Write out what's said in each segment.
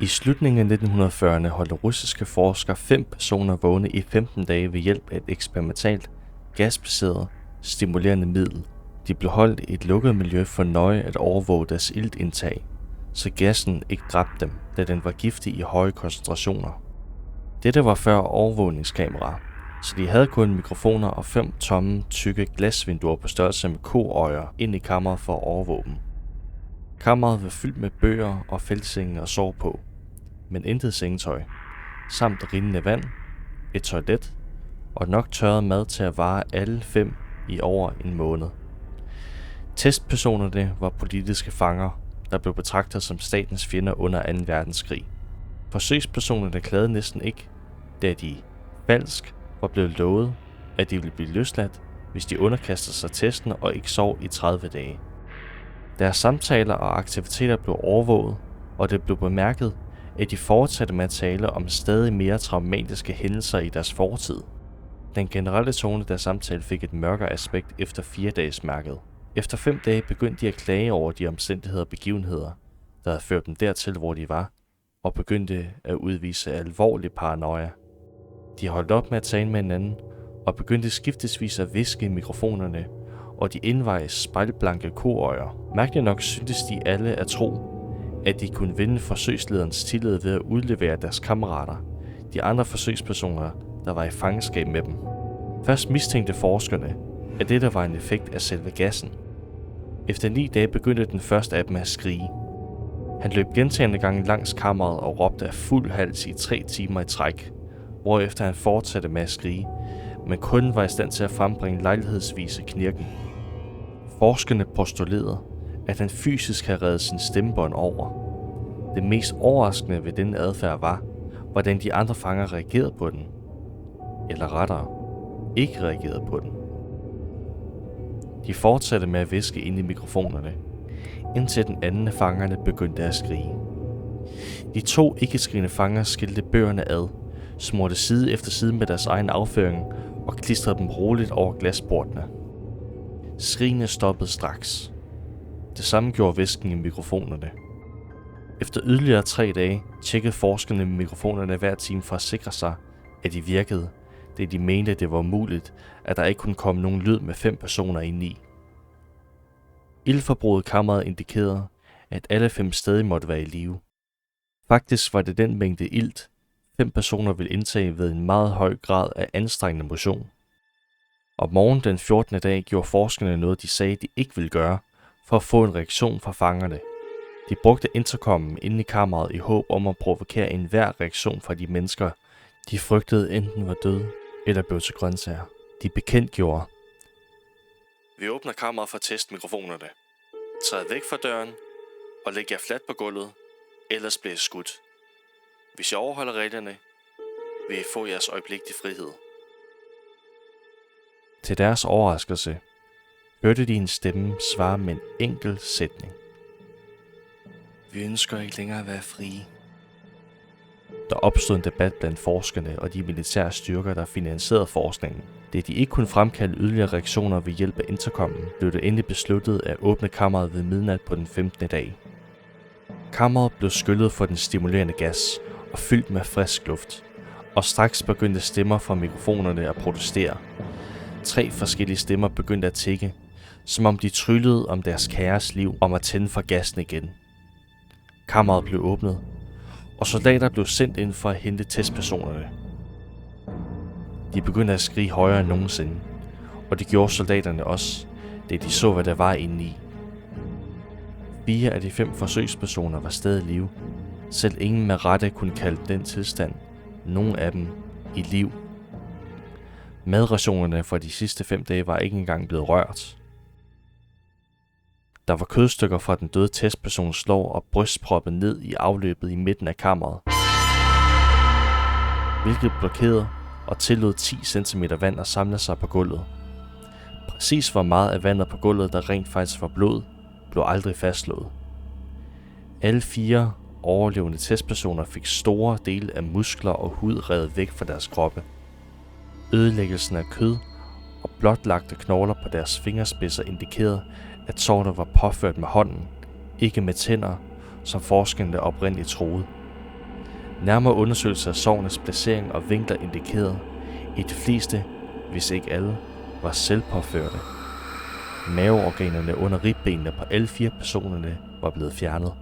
I slutningen af 1940'erne holdt russiske forskere 5 personer vågne i 15 dage ved hjælp af et eksperimentalt, gasbaseret, stimulerende middel. De blev holdt i et lukket miljø for nøje at overvåge deres iltindtag, så gassen ikke dræbte dem, da den var giftig i høje koncentrationer. Dette var før overvågningskamera, så de havde kun mikrofoner og 5 tomme, tykke glasvinduer på størrelse med koøjer ind i kammeret for at overvåge dem. Kammeret var fyldt med bøger og feltsenge at sove på, men intet sengetøj, samt rindende vand, et toilet og nok tørret mad til at vare alle 5 i over en måned. Testpersonerne var politiske fanger, der blev betragtet som statens fjender under 2. verdenskrig. Forsøgspersonerne klagede næsten ikke, da de falsk var blevet lovet, at de ville blive løsladt, hvis de underkastede sig testen og ikke sov i 30 dage. Deres samtaler og aktiviteter blev overvåget, og det blev bemærket, at de fortsatte med at tale om stadig mere traumatiske hændelser i deres fortid. Den generelle tone af deres samtale fik et mørkere aspekt efter 4-dagesmærket. Efter 5 dage begyndte de at klage over de omstændigheder og begivenheder, der havde ført dem dertil, hvor de var, og begyndte at udvise alvorlig paranoia. De holdt op med at tale med hinanden, og begyndte skiftesvis at hviske i mikrofonerne, og de indvejs spejlblanke koøjer. Mærkeligt nok syntes de alle at tro, at de kunne vinde forsøgslederens tillid ved at udlevere deres kammerater, de andre forsøgspersoner, der var i fangenskab med dem. Først mistænkte forskerne, at dette var en effekt af selve gassen. Efter 9 dage begyndte den første af dem at skrige. Han løb gentagne gange langs kammeret og råbte af fuld hals i 3 timer i træk, hvorefter han fortsatte med at skrige, men kun var i stand til at frembringe lejlighedsvise knirken. Forskerne postulerede, at han fysisk havde revet sin stemmebånd over. Det mest overraskende ved denne adfærd var, hvordan de andre fanger reagerede på den. Eller rettere, ikke reagerede på den. De fortsatte med at hviske ind i mikrofonerne, indtil den anden af fangerne begyndte at skrige. De 2 ikke-skrigende fanger skilte bøgerne ad, smurte side efter side med deres egen afføring og klistrede dem roligt over glasbordene. Skrigene stoppede straks. Det samme gjorde hvisken i mikrofonerne. Efter yderligere 3 dage tjekkede forskerne mikrofonerne hver time for at sikre sig, at de virkede, da de mente, at det var muligt, at der ikke kunne komme nogen lyd med 5 personer ind i. Iltforbruget i kammeret indikerede, at alle 5 stadig måtte være i live. Faktisk var det den mængde ilt, 5 personer ville indtage ved en meget høj grad af anstrengende motion. Om morgenen den 14. dag gjorde forskerne noget, de sagde, de ikke ville gøre, for at få en reaktion fra fangerne. De brugte intercomen inde i kammeret i håb om at provokere enhver reaktion fra de mennesker, de frygtede enten var døde eller blev til grøntsager. De bekendtgjorde: "Vi åbner kammeret for at teste mikrofonerne. Træd væk fra døren og læg jer fladt på gulvet, ellers bliver I skudt. Hvis I overholder reglerne, vil I få jeres øjeblikkelige frihed." Til deres overraskelse hørte de en stemme svare med en enkelt sætning: "Vi ønsker ikke længere at være frie." Der opstod en debat blandt forskerne og de militære styrker, der finansierede forskningen. Da de ikke kunne fremkalde yderligere reaktioner ved hjælp af intercomen, blev det endelig besluttet at åbne kammeret ved midnat på den 15. dag. Kammeret blev skyllet for den stimulerende gas og fyldt med frisk luft, og straks begyndte stemmer fra mikrofonerne at protestere. 3 forskellige stemmer begyndte at tikke, som om de tryllede om deres kæres liv om at tænde for gassen igen. Kammeret blev åbnet, og soldater blev sendt ind for at hente testpersonerne. De begyndte at skrige højere end nogensinde, og det gjorde soldaterne også, da de så, hvad der var inde i. 4 af de 5 forsøgspersoner var stadig i live. Selv ingen med rette kunne kalde den tilstand, nogen af dem, i liv. Madrationerne for de sidste 5 dage var ikke engang blevet rørt. Der var kødstykker fra den døde testpersons lår og bryst proppet ned i afløbet i midten af kammeret, hvilket blokerede og tillod 10 cm vand at samle sig på gulvet. Præcis hvor meget af vandet på gulvet, der rent faktisk var blod, blev aldrig fastslået. Alle 4 overlevende testpersoner fik store dele af muskler og hud revet væk fra deres kroppe. Ødelæggelsen af kød og blotlagte knogler på deres fingerspidser indikerede, at sårene var påført med hånden, ikke med tænder, som forskerne oprindeligt troede. Nærmere undersøgelser af sårenes placering og vinkler indikerede, at de fleste, hvis ikke alle, var selvpåførte. Maveorganerne under ribbenene på alle 4 personerne var blevet fjernet.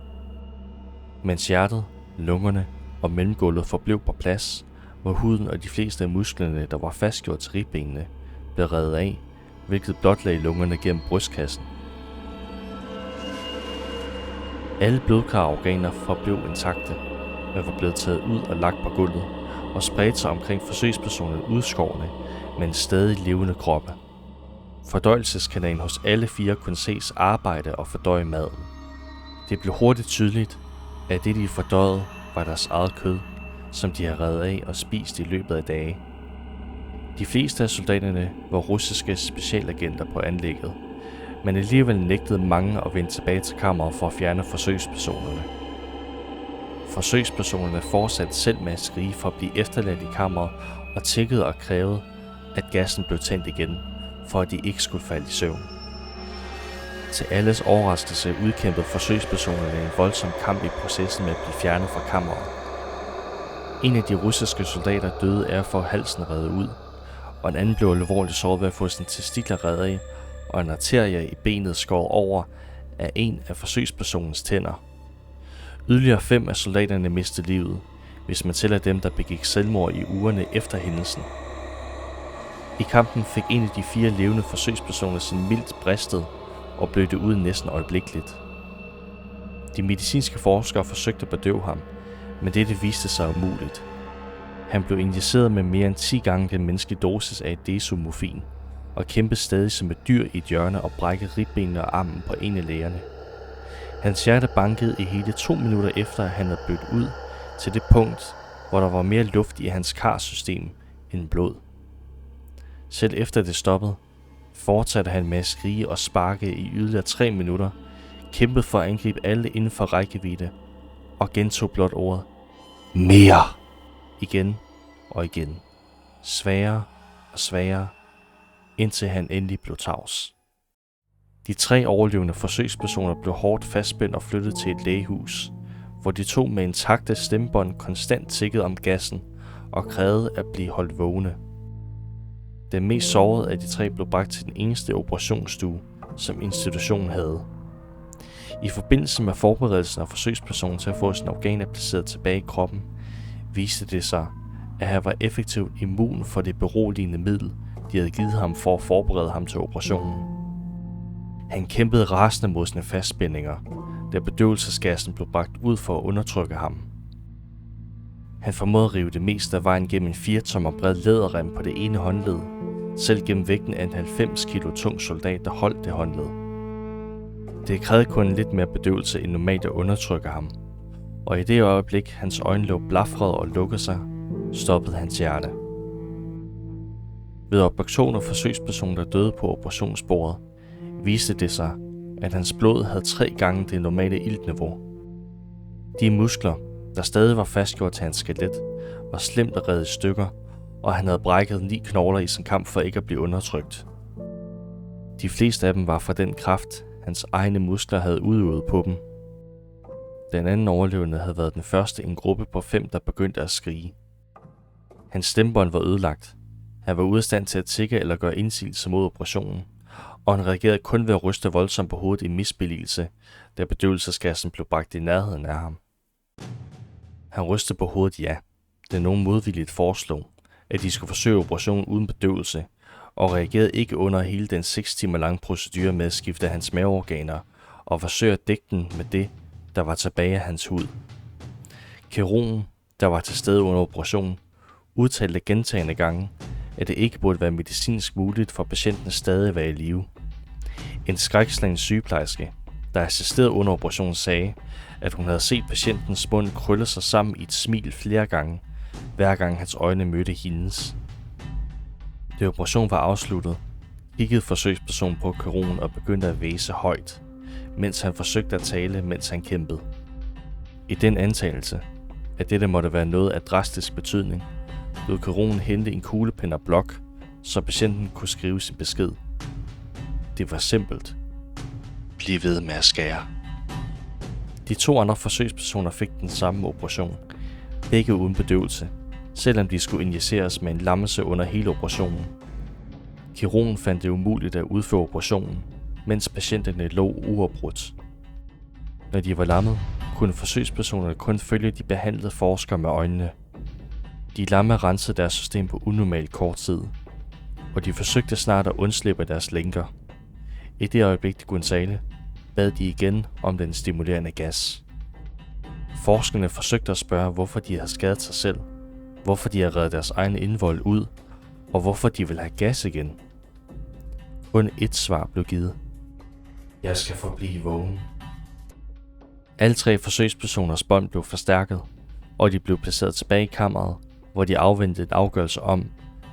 Mens hjertet, lungerne og mellemgulvet forblev på plads, hvor huden og de fleste af musklerne, der var fastgjort til ribbenene, blev revet af, hvilket blotlagde lungerne gennem brystkassen. Alle blodkarorganer forblev intakte, men var blevet taget ud og lagt på gulvet og spredte sig omkring forsøgspersonerne udskårne, men stadig levende kroppe. Fordøjelseskanalen hos alle 4 kunne ses arbejde og fordøje maden. Det blev hurtigt tydeligt, at det de fordøjede var deres eget kød, som de havde revet af og spist i løbet af dage. De fleste af soldaterne var russiske specialagenter på anlægget, men alligevel nægtede mange at vende tilbage til kammeret for at fjerne forsøgspersonerne. Forsøgspersonerne fortsatte selv med at skrige for at blive efterladt i kammeret og tiggede og krævede, at gassen blev tændt igen, for at de ikke skulle falde i søvn. Til alles overraskelse udkæmpede forsøgspersonerne en voldsom kamp i processen med at blive fjernet fra kammeret. En af de russiske soldater døde af at få halsen revet ud, og en anden blev alvorligt såret ved at få sine testikler revet af, og en arterie i benet skåret over af en af forsøgspersonens tænder. Yderligere 5 af soldaterne mistede livet, hvis man tæller dem, der begik selvmord i ugerne efter hændelsen. I kampen fik en af de 4 levende forsøgspersoner sin mildt bristet og blødte ud næsten øjeblikkeligt. De medicinske forskere forsøgte at bedøve ham, men dette viste sig umuligt. Han blev injiceret med mere end 10 gange den menneskelige dosis af desomorfin og kæmpede stadig som et dyr i et hjørne og brækkede ribbenene og armen på en af lægerne. Hans hjerte bankede i hele 2 minutter efter, at han havde blødt ud til det punkt, hvor der var mere luft i hans karsystem end blod. Selv efter det stoppede, fortsatte han med at skrige og sparke i yderligere 3 minutter, kæmpede for at angribe alle inden for rækkevidde og gentog blot ordet mere igen og igen, sværere og sværere, indtil han endelig blev tavs. De 3 overlevende forsøgspersoner blev hårdt fastspændt og flyttet til et lægehus, hvor de 2 med intakte stemmebånd konstant tiggede om gassen og krævede at blive holdt vågne. Den mest sårede af de 3 blev bragt til den eneste operationsstue, som institutionen havde. I forbindelse med forberedelsen af forsøgspersonen til at få sine organer placeret tilbage i kroppen, viste det sig, at han var effektivt immun for det beroligende middel, de havde givet ham for at forberede ham til operationen. Han kæmpede rasende mod sine fastspændinger, da bedøvelsesgassen blev bragt ud for at undertrykke ham. Han formåede at rive det meste af vejen gennem en 4 tommer bred læderrem på det ene håndled, selv gennem vægten af en 90 kilo tung soldat, der holdt det håndled. Det krævede kun lidt mere bedøvelse end normalt at undertrykke ham, og i det øjeblik hans øjenlåg blafrede og lukkede sig, stoppede hans hjerte. Ved obduktion af forsøgspersonen, der døde på operationsbordet, viste det sig, at hans blod havde 3 gange det normale iltniveau. De muskler, der stadig var fastgjort til hans skelet, var slemt revet i stykker, og han havde brækket 9 knogler i sin kamp for ikke at blive undertrykt. De fleste af dem var fra den kraft, hans egne muskler havde udøvet på dem. Den anden overlevende havde været den første i en gruppe på 5, der begyndte at skrige. Hans stemmebånd var ødelagt. Han var ude af stand til at tikke eller gøre indsigelse mod operationen, og han reagerede kun ved at ryste voldsomt på hovedet i misbilligelse, da bedøvelsesgassen blev bragt i nærheden af ham. Han rystede på hovedet ja, da nogen modvilligt foreslog, at de skulle forsøge operationen uden bedøvelse, og reagerede ikke under hele den 6 timer lange procedure med at skifte hans maveorganer og forsøge at dække den med det, der var tilbage af hans hud. Kirurgen, der var til stede under operationen, udtalte gentagne gange, at det ikke burde være medicinsk muligt for patienten stadig at være i live. En skrækslagen sygeplejerske, der assisterede under operationen, sagde, at hun havde set patientens mund krølle sig sammen i et smil flere gange, hver gang hans øjne mødte hendes. Da operationen var afsluttet, kiggede forsøgspersonen på kirurgen og begyndte at væse højt, mens han forsøgte at tale, mens han kæmpede. I den antagelse, at dette måtte være noget af drastisk betydning, lod kirurgen hente en kuglepen og blok, så patienten kunne skrive sin besked. Det var simpelt. Bliv ved med at skære. De 2 andre forsøgspersoner fik den samme operation, Begge uden bedøvelse, selvom de skulle injiceres med en lammelse under hele operationen. Kirurgen fandt det umuligt at udføre operationen, mens patienterne lå uafbrudt. Når de var lammet, kunne forsøgspersonerne kun følge de behandlede forskere med øjnene. De lamme rensede deres system på unormalt kort tid, og de forsøgte snart at undslippe deres lænker. I det øjeblik de kunne tale, bad de igen om den stimulerende gas. Forskerne forsøgte at spørge, hvorfor de havde skadet sig selv, hvorfor de havde reddet deres egen indvold ud, og hvorfor de ville have gas igen. Kun ét svar blev givet. Jeg skal forblive vågen. Alle 3 forsøgspersoners bånd blev forstærket, og de blev placeret tilbage i kammeret, hvor de afventede en afgørelse om,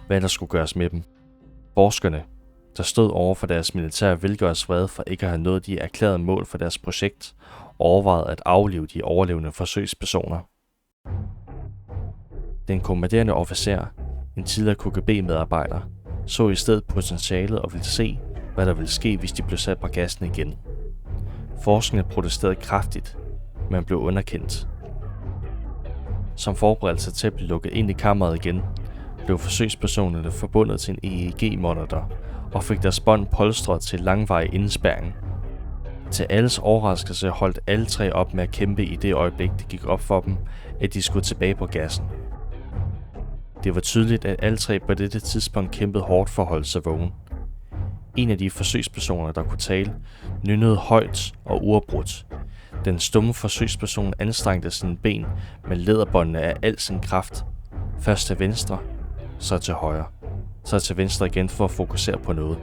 hvad der skulle gøres med dem. Forskerne, der stod over for deres militære velgørenhedsvrede for ikke at have nået de erklærede mål for deres projekt, overvejede at aflive de overlevende forsøgspersoner. Den kommanderende officer, en tidligere KGB-medarbejder, så i stedet potentialet og ville se, hvad der ville ske, hvis de blev sat på gassen igen. Forskerne protesterede kraftigt, men blev underkendt. Som forberedelse til at blive lukket ind i kammeret igen, blev forsøgspersonerne forbundet til en EEG-monitor og fik deres bånd polstret til langvarig indespærring. Til alles overraskelse holdt alle 3 op med at kæmpe i det øjeblik, det gik op for dem, at de skulle tilbage på gassen. Det var tydeligt, at alle 3 på dette tidspunkt kæmpede hårdt for at holde sig vågen. En af de forsøgspersoner, der kunne tale, nynnede højt og uafbrudt. Den stumme forsøgsperson anstrengte sine ben med læderbåndene af al sin kraft. Først til venstre, så til højre, så til venstre igen for at fokusere på noget.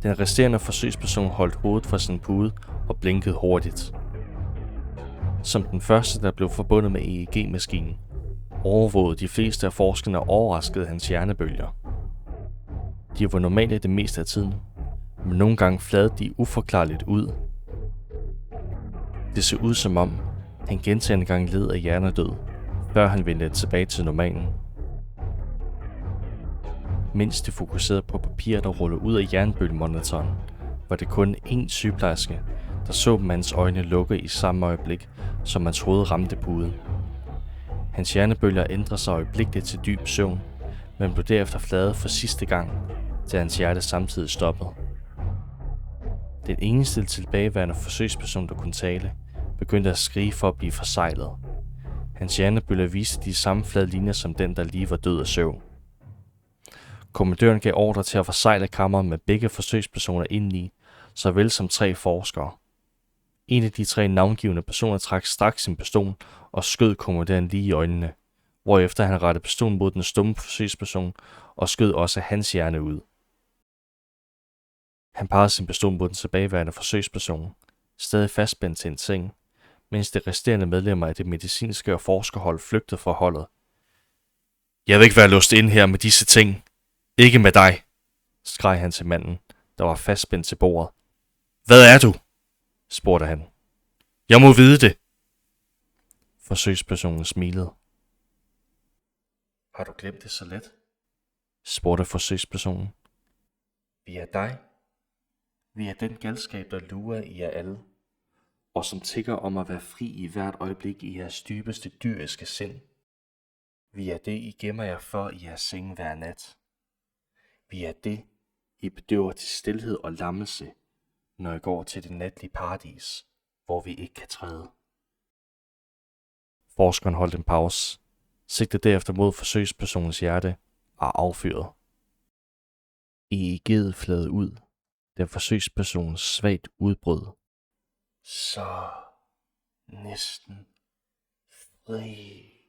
Den resterende forsøgsperson holdt hovedet fra sin pude og blinkede hurtigt. Som den første, der blev forbundet med EEG-maskinen, overvågede de fleste af forskerne og overraskede hans hjernebølger. De var normale det meste af tiden, men nogle gange fladede de uforklarligt ud. Det så ud som om, han gentagne gange led af hjernedød, før han vendte tilbage til normalen. Mens de fokuserede på papiret, der rullede ud af hjernebølgemonitoren, var det kun én sygeplejerske, der så mands øjne lukke i samme øjeblik, som man troede ramte puden. Hans hjernebølger ændrede sig øjeblikkeligt til dyb søvn, men blev derefter fladet for sidste gang, da hans hjerte samtidig stoppede. Den eneste tilbageværende forsøgsperson, der kunne tale, begyndte at skrige for at blive forsejlet. Hans hjernebølger viste de samme flade linjer som den, der lige var død af søvn. Kommandøren gav ordre til at forsejle kammeret med begge forsøgspersoner indeni, såvel som 3 forskere. En af de 3 navngivne personer trak straks sin pistol og skød kommandøren lige i øjnene, hvorefter han rettede pistolen mod den stumme forsøgsperson og skød også hans hjerne ud. Han parrede sin pistol mod den tilbageværende forsøgsperson, stadig fastspændt til en seng, mens de resterende medlemmer af det medicinske og forskerhold flygtede fra holdet. Jeg vil ikke være låst inde her med disse ting. Ikke med dig, skreg han til manden, der var fastspændt til bordet. Hvad er du? Spurgte han. Jeg må vide det. Forsøgspersonen smilede. Har du glemt det så let? Spurgte forsøgspersonen. Vi er dig. Vi er den galskab, der lurer i jer alle, og som tigger om at være fri i hvert øjeblik i jeres dybeste dyriske sind. Vi er det, I gemmer jer for i jeres seng hver nat. Vi er det, I bedøver til stilhed og lammelse, når I går til det natlige paradis, hvor vi ikke kan træde. Forskeren holdt en pause, sigtede derefter mod forsøgspersonens hjerte og affyrede. EEG'et flade ud, da forsøgspersonen svagt udbrød. Så næsten fri.